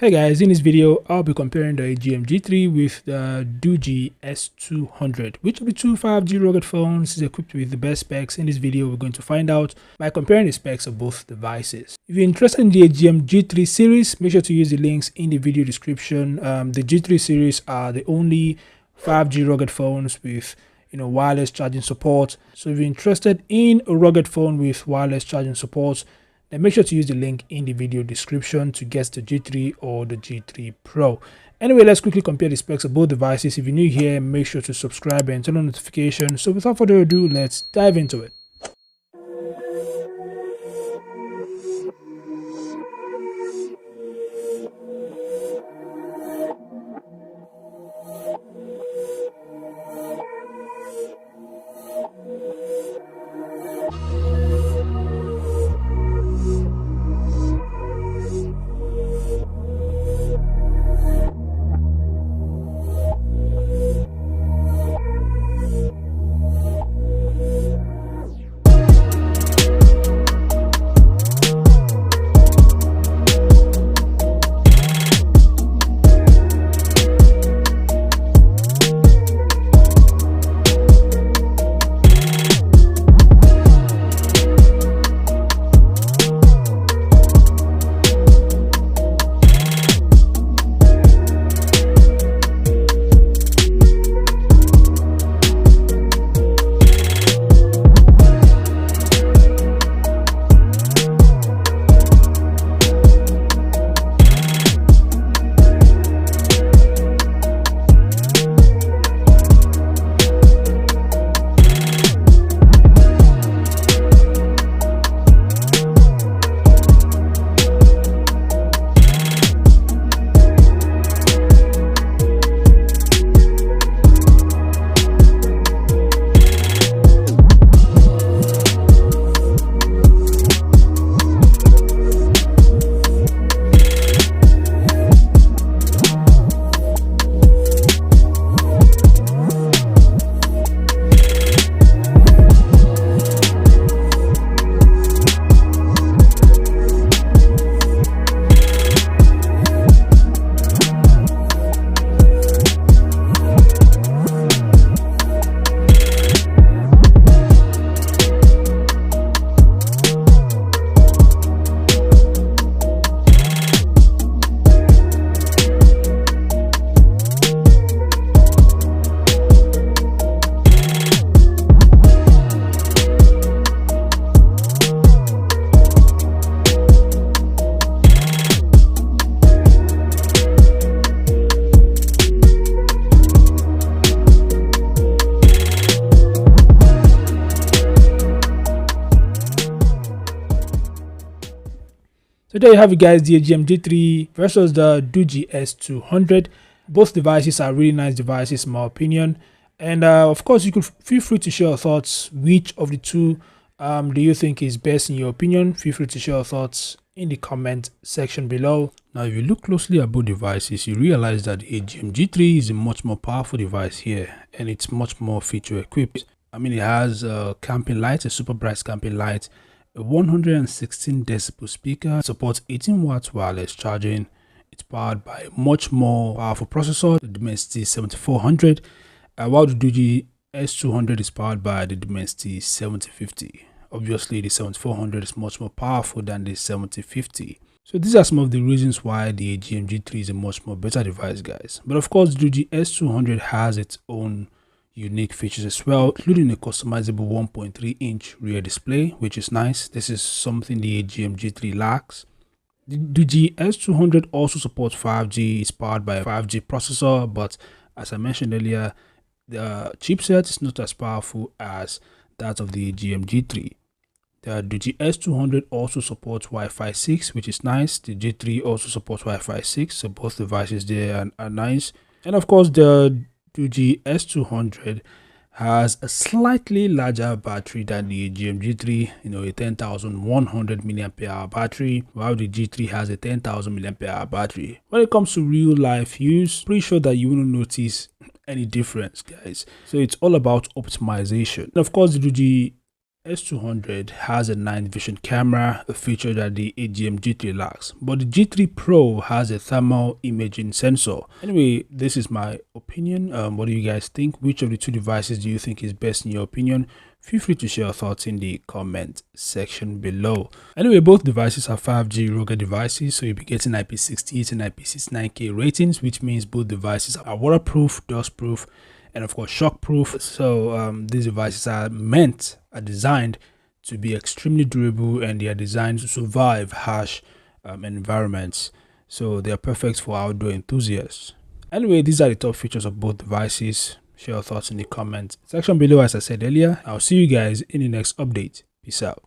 Hey guys, in this video I'll be comparing the AGM G3 with the Doogee S200. Which of the two 5G rugged phones is equipped with the best specs? In this video we're going to find out by comparing the specs of both devices. If you're interested in the AGM G3 series, make sure to use the links in the video description. The G3 series are the only 5G rugged phones with wireless charging support. So if you're interested in a rugged phone with wireless charging support, then make sure to use the link in the video description to get the G3 or the G3 Pro. Anyway, let's quickly compare the specs of both devices. If you're new here, make sure to subscribe and turn on notifications. So without further ado, let's dive into it. So there you have it guys, the AGM G3 versus the Doogee S200. Both devices are really nice devices in my opinion. And of course you could feel free to share your thoughts. Which of the two do you think is best in your opinion? Feel free to share your thoughts in the comment section below. Now if you look closely at both devices, you realize that the AGM G3 is a much more powerful device here and it's much more feature equipped. I mean, it has a camping light, a super bright camping light, a 116 decibel speaker, supports 18 watts wireless charging. It's powered by a much more powerful processor, the Dimensity 7400, while the Doogee S200 is powered by the Dimensity 7050. Obviously, the 7400 is much more powerful than the 7050. So these are some of the reasons why the AGM G3 is a much more better device, guys. But of course, the Doogee S200 has its own unique features as well, including a customizable 1.3-inch rear display, which is nice. This is something the AGM G3 lacks. The Doogee S200 also supports 5G. It's powered by a 5G processor, but as I mentioned earlier, the chipset is not as powerful as that of the AGM G3. The Doogee S200 also supports Wi-Fi 6, which is nice. The G3 also supports Wi-Fi 6, so both devices there are nice. And of course, the Doogee S200 has a slightly larger battery than the AGM G3, a 10,100 mAh battery, while the G3 has a 10,000 mAh battery. When it comes to real life use, pretty sure that you won't notice any difference, guys. So it's all about optimization. And of course, the Doogee S200 has a night vision camera, a feature that the AGM G3 lacks, but the G3 Pro has a thermal imaging sensor. Anyway, this is my opinion. What do you guys think? Which of the two devices do you think is best in your opinion? Feel free to share your thoughts in the comment section below. Anyway, both devices are 5G rugged devices, so you'll be getting IP68 and IP69K ratings, which means both devices are waterproof, dustproof, and of course shockproof. So these devices are designed to be extremely durable, and they are designed to survive harsh environments. So they are perfect for outdoor enthusiasts. Anyway, these are the top features of both devices. Share your thoughts in the comment section below. As I said earlier, I'll see you guys in the next update. Peace out.